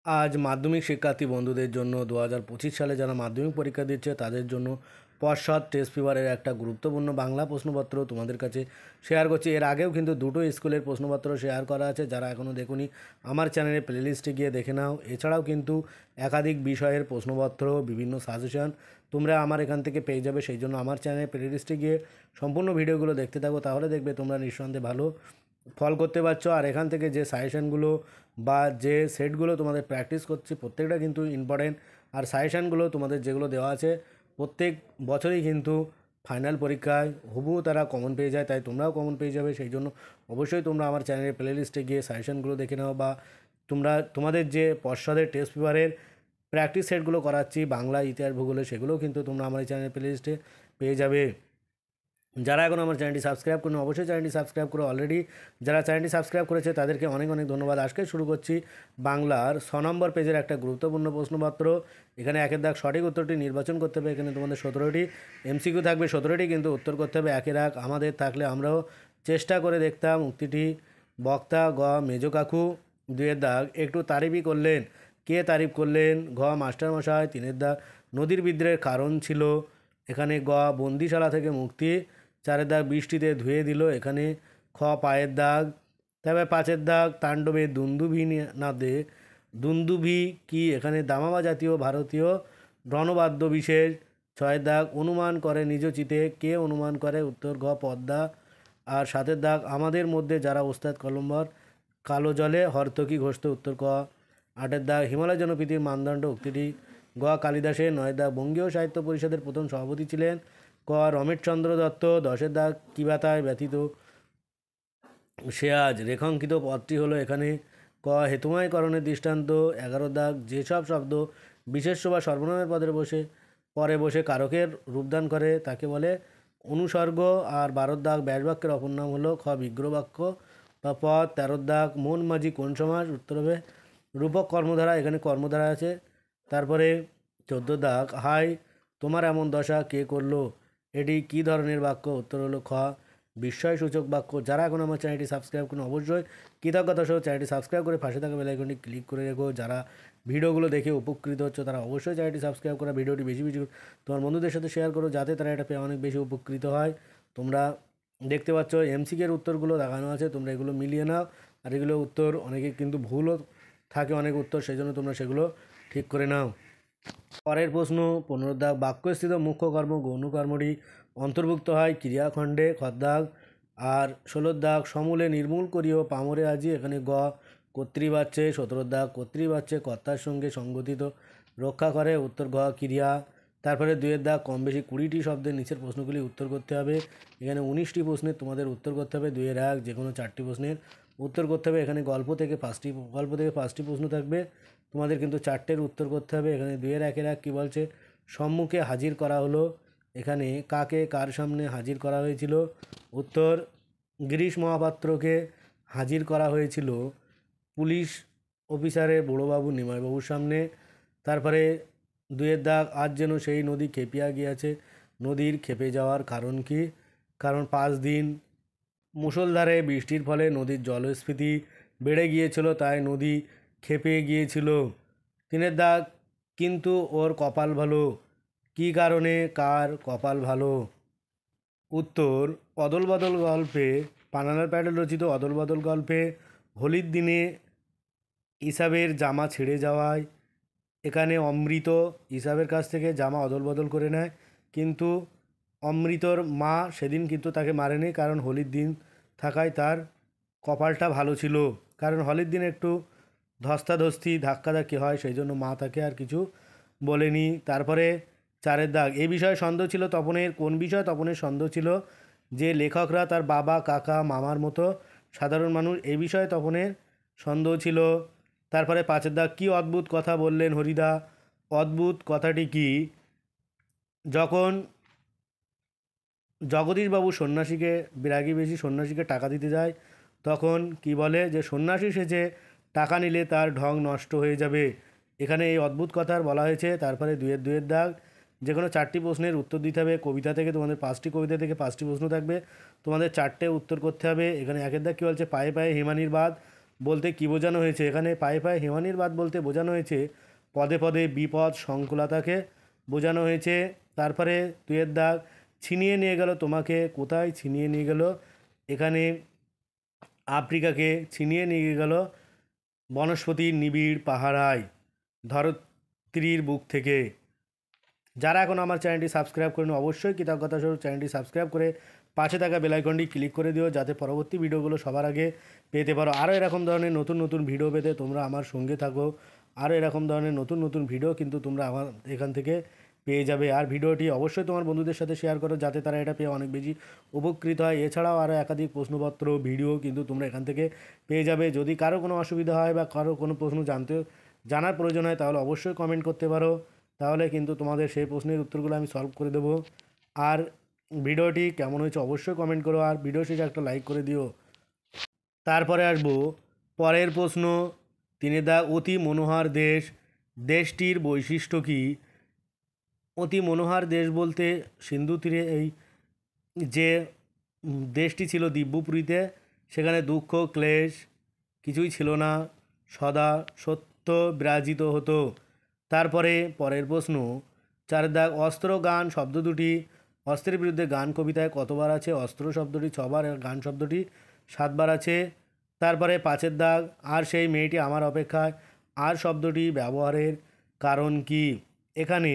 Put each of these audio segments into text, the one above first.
আজ মাধ্যমিক শিক্ষার্থী বন্ধুদের জন্য 2025 সালে যারা মাধ্যমিক পরীক্ষা দিচ্ছে তাদের জন্য পর্ষদ টেস্ট পেপারের একটা গুরুত্বপূর্ণ বাংলা প্রশ্নপত্র তোমাদের কাছে শেয়ার করছি। এর আগেও কিন্তু দুটো স্কুলের প্রশ্নপত্র শেয়ার করা আছে, যারা এখনও দেখোনি আমার চ্যানেলে প্লেলিস্টে গিয়ে দেখে নাও। এছাড়াও কিন্তু একাধিক বিষয়ের প্রশ্নপত্র, বিভিন্ন সাজেশন তোমরা আমার এখান থেকে পেয়ে যাবে। সেই জন্য আমার চ্যানেলে প্লেলিস্টে গিয়ে সম্পূর্ণ ভিডিওগুলো দেখতে থাকো, তাহলে দেখবে তোমরা নিঃসন্দেহে ভালো ফল করতে পারছো। আর এখান থেকে যে সাজেশনগুলো বা যে সেটগুলো তোমাদের প্র্যাকটিস করছি প্রত্যেকটা কিন্তু ইম্পর্টেন্ট। আর সাজেশনগুলো তোমাদের যেগুলো দেওয়া আছে প্রত্যেক বছরই কিন্তু ফাইনাল পরীক্ষায় হুবহু তারা কমন পেয়ে যায়, তাই তোমরাও কমন পেয়ে যাবে। সেই জন্য অবশ্যই তোমরা আমার চ্যানেলের প্লেলিস্টে গিয়ে সাজেশনগুলো দেখে নাও, বা তোমাদের যে পর্ষদের টেস্ট পেপারের প্র্যাকটিস সেটগুলো করাচ্ছি বাংলা, ইতিহাস, ভূগোলে, সেগুলোও কিন্তু তোমরা আমার এই চ্যানেলের প্লেলিস্টে পেয়ে যাবে। যারা এখন আমার চ্যানেলটি সাবস্ক্রাইব করুন, অবশ্যই চ্যানেলটি সাবস্ক্রাইব করে অলরেডি যারা চ্যানেলটি সাবস্ক্রাইব করেছে তাদেরকে অনেক অনেক ধন্যবাদ। আজকে শুরু করছি বাংলার 6 নম্বর পেজের একটা গুরুত্বপূর্ণ প্রশ্নপত্র। এখানে একের দাগ সঠিক উত্তরটি নির্বাচন করতে হবে। এখানে তোমাদের 17টি এমসিকিউ থাকবে, 17টি কিন্তু উত্তর করতে হবে। একের দাগ আমাদের থাকলে আমরাও চেষ্টা করে দেখতাম উক্তিটি বক্তা গ মেজো কাকু। 2-এর দাগ একটু তারিফই করলেন, কে তারিফ করলেন? ঘ মাস্টারমশাই। 3-এর দাগ নদীর বিদ্রোহের কারণ ছিল, এখানে গ বন্দিশালা থেকে মুক্তি। 4-এর দাগ বৃষ্টিতে ধুয়ে দিল, এখানে খ পায়ের দাগ। তবে 5-এর দাগ তাণ্ডবে দুন্দুভি নাদে, দুন্দুভি কি? এখানে দামামা জাতীয় ভারতীয় রণবাদ্য বিশেষ। 6-এর দাগ অনুমান করে নিজ চিতে, কে অনুমান করে? উত্তর ঘ পদ্মা। আর 7-এর দাগ আমাদের মধ্যে যারা ওস্তাদ কলম্বর কালো জলে হরতকি ঘোষত, উত্তর ক। 8-এর দাগ হিমালয় জনপ্রীতির মানদণ্ড উক্তিটি গ কালিদাসের। 9-এর দাগ বঙ্গীয় সাহিত্য পরিষদের প্রথম সভাপতি ছিলেন ক রমেশচন্দ্র দত্ত। 10-এর দাগ কিবাতায় ব্যতীত সে আজ রেখাঙ্কিত পদটি হলো এখানে ক হেতুময়করণের দৃষ্টান্ত। 11 দাগ যেসব শব্দ বিশেষ্য বা সর্বনামের পরে বসে কারকের রূপদান করে তাকে বলে অনুসর্গ। আর 12 দাগ ব্যাসবাক্যের অপর নাম হলো খ বিগ্রহ বাক্য বা পদ। 13 দাগ মন মাঝি কোন সমাস? উত্তর হবে রূপক কর্মধারা, এখানে কর্মধারা আছে। তারপরে 14 দাগ হাই তোমার এমন দশা কে করলো, এটি কী ধরনের বাক্য? উত্তর হলো খ বিস্ময়সূচক বাক্য। যারা এখন আমার চ্যানেলটি সাবস্ক্রাইব করুন, অবশ্যই কৃতজ্ঞতা সহ চ্যানেলটি সাবস্ক্রাইব করে পাশে থাকা বেল আইকনটি ক্লিক করে রেখো। যারা ভিডিওগুলো দেখে উপকৃত হচ্ছে তারা অবশ্যই চ্যানেলটি সাবস্ক্রাইব করা, ভিডিওটি বেশি বেশি তোমার বন্ধুদের সাথে শেয়ার করো, যাতে তারা এটা পেয়ে অনেক বেশি উপকৃত হয়। তোমরা দেখতে পাচ্ছ এমসিকের উত্তরগুলো দেখানো আছে, তোমরা এগুলো মিলিয়ে নাও। আর এগুলো উত্তর অনেকে কিন্তু ভুলও থাকে অনেক উত্তর, সেই জন্য তোমরা সেগুলো ঠিক করে নাও। পরের প্রশ্ন 15 দাগ বাক্যস্থিত মুখ্য কর্ম গৌণ কর্মটি অন্তর্ভুক্ত হয় ক্রিয়াখণ্ডে, খদ্দাগ। আর 16 দাগ সমূলে নির্মূল করিও পামরে আজি, এখানে গ কর্তৃবাচ্যে। 17 দাগ কর্তৃবাচ্যে কর্তার সঙ্গে সংগঠিত রক্ষা করে, উত্তর ঘ ক্রিয়া। তারপরে 2-এর দাগ কম বেশি 20টি শব্দের নিচের প্রশ্নগুলি উত্তর করতে হবে। এখানে 19টি প্রশ্নের তোমাদের উত্তর করতে হবে। 2-এর এক যে কোনো 4টি প্রশ্নের উত্তর করতে হবে। এখানে গল্প থেকে 5টি প্রশ্ন থাকবে, তোমাদের কিন্তু 4টের উত্তর করতে হবে। এখানে 2-এর একের এক কী বলছে? সম্মুখে হাজির করা হলো, এখানে কাকে কার সামনে হাজির করা হয়েছিল? উত্তর গিরিশ মহাপাত্রকে হাজির করা হয়েছিল পুলিশ অফিসারের বড়োবাবু নিমাইবাবুর সামনে। তারপরে 2-এর দাগ আজ যেন সেই নদী খেপিয়া গিয়াছে, নদীর খেপে যাওয়ার কারণ কি? কারণ 5 দিন মুষলধারে বৃষ্টির ফলে নদীর জলস্ফীতি বেড়ে গিয়েছিল, তাই নদী খেপে গিয়েছিল। 3-এর দাগ কিন্তু ওর কপাল ভালো, কী কারণে কার কপাল ভালো? উত্তর অদল বদল গল্পে, পানালার প্যাডেল রচিত অদল বদল গল্পে হোলির দিনে ইসাবের জামা ছিঁড়ে যাওয়ায় এখানে অমৃত ইসাবের কাছ থেকে জামা অদল বদল করে নেয়, কিন্তু অমৃতর মা সেদিন কিন্তু তাকে মারেনি, কারণ হোলির দিন থাকায় তার কপালটা ভালো ছিল। কারণ হোলির দিন একটু ধস্তাধস্তি ধাক্কাধাক্কি হয়, সেই জন্য মা তাকে আর কিছু বলেনি। তারপরে 4-এর দাগ এ বিষয়ে সন্দেহ ছিল তপনের, কোন বিষয় তপনের সন্দেহ ছিল? যে লেখকরা তার বাবা কাকা মামার মতো সাধারণ মানুষ, এই বিষয়ে তপনের সন্দেহ ছিল। তারপরে 5-এর দাগ কী অদ্ভুত কথা বললেন হরিদা? অদ্ভুত কথাটি কি? যখন জগদীশবাবু সন্ন্যাসীকে, বিরাগী বেশি সন্ন্যাসীকে টাকা দিতে যায়, তখন কি বলে? যে সন্ন্যাসী সেজে টাকা নিলে তার ঢং নষ্ট হয়ে যাবে, এখানে এই অদ্ভুত কথার বলা হয়েছে। তারপরে 2-এর দাগ যে কোনো 4টি প্রশ্নের উত্তর দিতে হবে। কবিতা থেকে তোমাদের 5টি কবিতা থেকে 5টি প্রশ্ন থাকবে, তোমাদের 4টে উত্তর করতে হবে। এখানে 1-এর দাগ কী বলছে? পায়ে পায়ে হিমানির বাঁধ বলতে কী বোঝানো হয়েছে? এখানে পায়ে পায়ে হেমানির বাদ বলতে বোঝানো হয়েছে পদে পদে বিপদ সংকুলতাকে বোঝানো হয়েছে। তারপরে দুয়ের দাগ ছিনিয়ে নিয়ে গেল তোমাকে, কোথায় ছিনিয়ে নিয়ে গেল? এখানে আফ্রিকাকে ছিনিয়ে নিয়ে গেল বনস্পতির নিবিড় পাহারায় ধরত্রীর বুক থেকে। যারা এখন আমার চ্যানেলটি সাবস্ক্রাইব করেন অবশ্যই কৃতজ্ঞতা স্বরূপ চ্যানেলটি সাবস্ক্রাইব করে পাশে থাকা বেল আইকনটি ক্লিক করে দিও, যাতে পরবর্তী ভিডিওগুলো সবার আগে পেতে পারো। আরও এরকম ধরনের নতুন নতুন ভিডিও পেতে তোমরা আমার সঙ্গে থাকো। আরও এরকম ধরনের নতুন নতুন ভিডিও কিন্তু তোমরা আমার এখান থেকে পেয়ে যাবে। আর ভিডিওটি অবশ্যই তোমার বন্ধুদের সাথে শেয়ার করো, যাতে তারা এটা পেয়ে অনেক বেশি উপকৃত হয়। এছাড়াও আরও একাধিক প্রশ্নপত্র ভিডিও কিন্তু তোমরা এখান থেকে পেয়ে যাবে। যদি কারো কোনো অসুবিধা হয় বা কারো কোনো প্রশ্ন জানার প্রয়োজন হয় তাহলে অবশ্যই কমেন্ট করতে পারো, তাহলে কিন্তু তোমাদের সেই প্রশ্নের উত্তরগুলো আমি সলভ করে দেবো। আর ভিডিওটি কেমন হয়েছে অবশ্যই কমেন্ট করো, আর ভিডিও শেষে একটা লাইক করে দিও। তারপরে আসবো পরের প্রশ্ন। তিনে দাগ অতি মনোহর দেশ, দেশটির বৈশিষ্ট্য কী? অতি মনোহর দেশ বলতে সিন্ধু তীরে এই যে দেশটি ছিল দিব্যপুরীতে, সেখানে দুঃখ ক্লেশ কিছুই ছিল না, সদা সত্য বিরাজিত হতো। তারপরে পরের প্রশ্ন 4 দাগ অস্ত্র গান শব্দ দুটি অস্ত্রের বিরুদ্ধে গান কবিতায় কতবার আছে? অস্ত্র শব্দটি 6 বার, গান শব্দটি 7 বার আছে। তারপরে 5 দাগ আর সেই মেয়েটি আমার অপেক্ষায়, আর শব্দটি ব্যবহারের কারণ কি? এখানে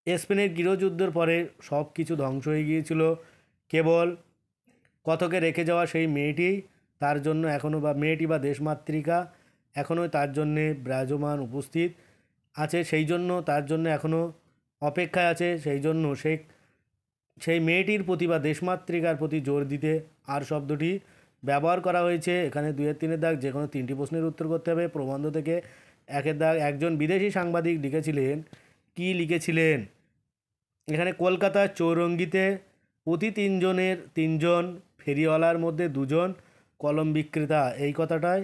স্পেনের গৃহযুদ্ধের পরে সব কিছু ধ্বংস হয়ে গিয়েছিল, কেবল কথকে রেখে যাওয়া সেই মেয়েটি তার জন্য এখনও, বা মেয়েটি বা দেশমাতৃকা এখনও তার জন্যে বিরাজমান উপস্থিত আছে, সেই জন্য তার জন্য এখনও অপেক্ষায় আছে। সেই জন্য সেই মেয়েটির প্রতি বা দেশমাতৃকার প্রতি জোর দিতে আর শব্দটি ব্যবহার করা হয়েছে। এখানে 2-3 দাগ যে কোনো 3টি প্রশ্নের উত্তর করতে হবে। প্রবন্ধ থেকে 1 দাগ একজন বিদেশি সাংবাদিক লিখেছিলেন, কি লিখেছিলেন? এখানে কলকাতার চৌরঙ্গিতে প্রতি 3 ফেরিওয়ালার মধ্যে 2 কলম বিক্রেতা, এই কথাটাই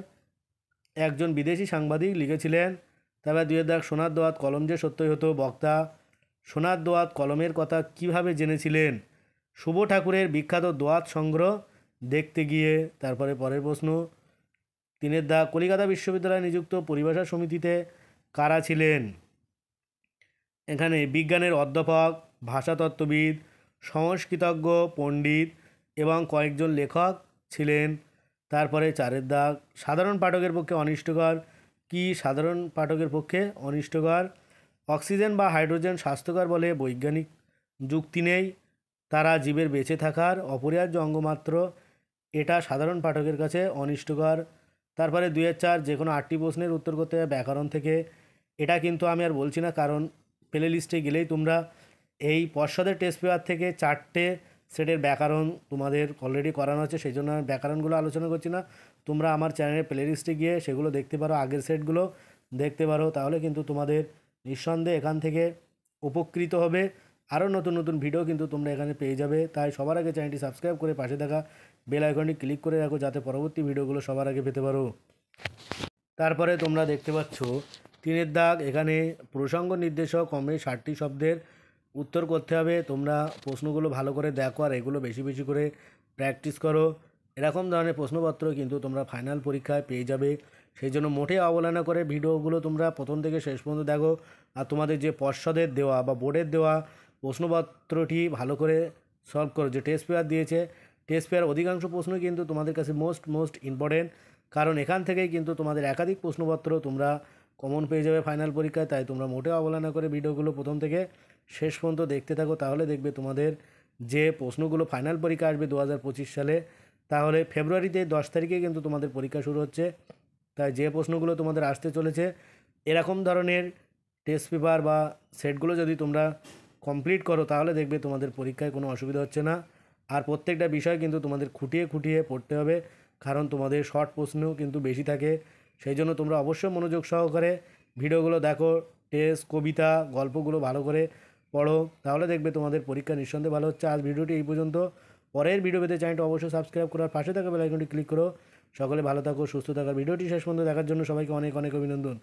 একজন বিদেশি সাংবাদিক লিখেছিলেন। তারপর 2 দাগ সোনার দোয়াত কলম যে সত্যই হতো, বক্তা সোনার দোয়াত কলমের কথা কিভাবে জেনেছিলেন? শুভ ঠাকুরের বিখ্যাত দোয়াত সংগ্রহ দেখতে গিয়ে। তারপরে পরের প্রশ্ন 3 দাগ কলিকাতা বিশ্ববিদ্যালয়ে নিযুক্ত পরিভাষা সমিতিতে কারা ছিলেন? এখানে বিজ্ঞানের অধ্যাপক, ভাষাতত্ত্ববিদ, সংস্কৃতজ্ঞ, পণ্ডিত এবং কয়েকজন লেখক ছিলেন। তারপরে 4 দাগ সাধারণ পাঠকের পক্ষে অনিষ্টকর কি? সাধারণ পাঠকের পক্ষে অনিষ্টকর অক্সিজেন বা হাইড্রোজেন স্বাস্থ্যকর বলে বৈজ্ঞানিক যুক্তি নেই, তারা জীবের বেঁচে থাকার অপরিহার্য অঙ্গ মাত্র, এটা সাধারণ পাঠকের কাছে অনিষ্টকর। তারপরে 2-4 যে কোনো 8টি প্রশ্নের উত্তর করতে হবে ব্যাকরণ থেকে। এটা কিন্তু আমি আর বলছি না, কারণ প্লে লিস্টে গেলেই তোমরা এই পর্ষদের টেস্ট পেপার থেকে 4টে সেটের ব্যাকরণ তোমাদের অলরেডি করানো আছে, সেই জন্য আমি ব্যাকরণগুলো আলোচনা করছি না। তোমরা আমার চ্যানেলের প্লে লিস্টে গিয়ে সেগুলো দেখতে পারো, আগের সেটগুলো দেখতে পারো, তাহলে কিন্তু তোমাদের নিঃসন্দেহে এখান থেকে উপকৃত হবে। আরও নতুন নতুন ভিডিও কিন্তু তোমরা এখানে পেয়ে যাবে। তাই সবার আগে চ্যানেলটি সাবস্ক্রাইব করে পাশে থাকা বেল আইকনটি ক্লিক করে রাখো, যাতে পরবর্তী ভিডিওগুলো সবার আগে পেতে পারো। তারপরে তোমরা দেখতে পাচ্ছ 3 দাগ এখানে প্রসঙ্গ নির্দেশক কমে 60টি শব্দের উত্তর করতে হবে। তোমরা প্রশ্নগুলো ভালো করে দেখো আর এগুলো বেশি বেশি করে প্র্যাকটিস করো। এরকম ধরনের প্রশ্নপত্র কিন্তু তোমরা ফাইনাল পরীক্ষায় পেয়ে যাবে, সেই জন্য মোটেই অবহেলা করে ভিডিওগুলো তোমরা প্রথম থেকে শেষ পর্যন্ত দেখো। আর তোমাদের যে পর্ষদের দেওয়া বা বোর্ডের দেওয়া প্রশ্নপত্রটি ভালো করে সলভ করো। যে টেস্ট পেপার দিয়েছে, টেস্ট পেপার অধিকাংশ প্রশ্ন কিন্তু তোমাদের কাছে মোস্ট ইম্পর্টেন্ট, কারণ এখান থেকেই কিন্তু তোমাদের একাধিক প্রশ্নপত্র তোমরা কমন পেয়ে যাবে ফাইনাল পরীক্ষায়। তাই তোমরা মোটেও অবহেলা করে ভিডিওগুলো প্রথম থেকে শেষ পর্যন্ত দেখতে থাকো, তাহলে দেখবে তোমাদের যে প্রশ্নগুলো ফাইনাল পরীক্ষা আসবে 2025 সালে, তাহলে ফেব্রুয়ারিতে 10 তারিখে কিন্তু তোমাদের পরীক্ষা শুরু হচ্ছে। তাই যে প্রশ্নগুলো তোমাদের আসতে চলেছে এরকম ধরনের টেস্ট পেপার বা সেটগুলো যদি তোমরা কমপ্লিট করো, তাহলে দেখবে তোমাদের পরীক্ষায় কোনো অসুবিধা হচ্ছে না। আর প্রত্যেকটা বিষয় কিন্তু তোমাদের খুঁটিয়ে খুঁটিয়ে পড়তে হবে, কারণ তোমাদের শর্ট প্রশ্নও কিন্তু বেশি থাকে। সেই জন্য তোমরা অবশ্যই মনোযোগ সহকারে ভিডিওগুলো দেখো, টেস্ট কবিতা গল্পগুলো ভালো করে পড়ো, তাহলে দেখবে তোমাদের পরীক্ষা নিঃসন্দেহে ভালো হচ্ছে। আজ ভিডিওটি এই পর্যন্ত। পরের ভিডিও পেতে চ্যানেলটি অবশ্যই সাবস্ক্রাইব করো আর পাশে থাকা বেল আইকনটি ক্লিক করো। সকলে ভালো থাকো, সুস্থ থাকো। ভিডিওটি শেষ পর্যন্ত দেখার জন্য সবাইকে অনেক অনেক অভিনন্দন।